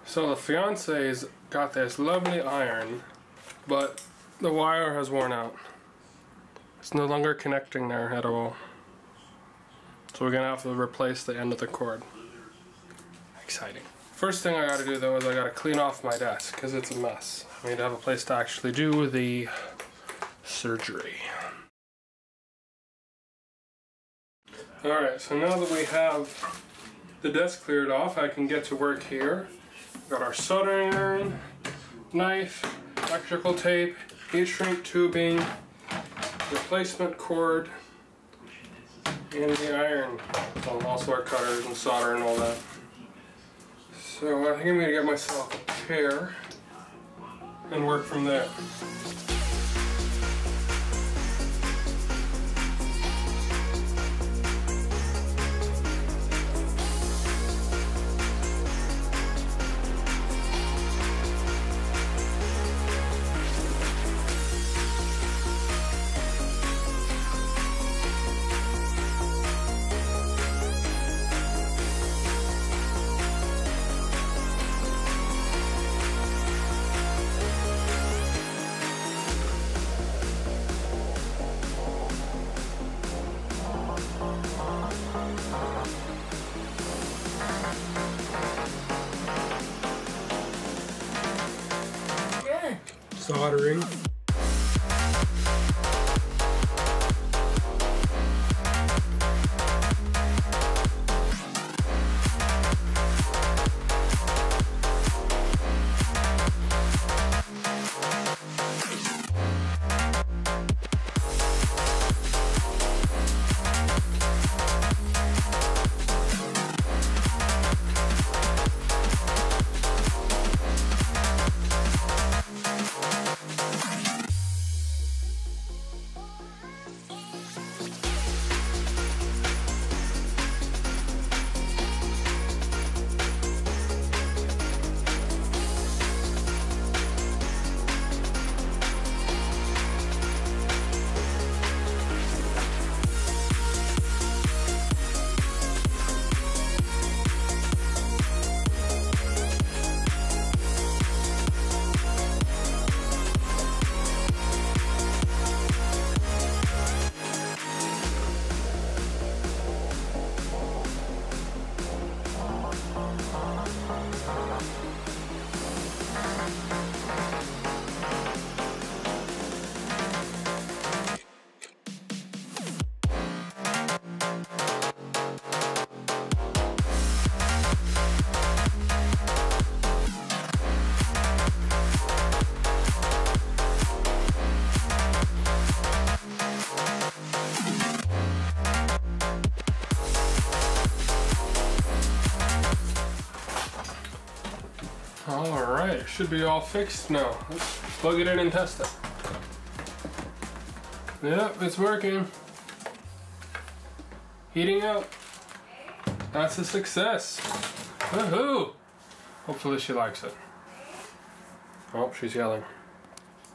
So the fiance's got this lovely iron, but the wire has worn out. It's no longer connecting there at all. So we're gonna have to replace the end of the cord. Exciting. First thing I gotta do though is I gotta clean off my desk because it's a mess. I need to have a place to actually do the surgery. Alright, so now that we have the desk cleared off, I can get to work here. Got our soldering iron, knife, electrical tape, heat shrink tubing, replacement cord, and the iron. Also our cutters and solder and all that. So I think I'm going to get myself a chair and work from there. Soldering. Alright, it should be all fixed now. Let's plug it in and test it. Yep, it's working. Heating up. That's a success. Woohoo! Hopefully she likes it. Oh, she's yelling.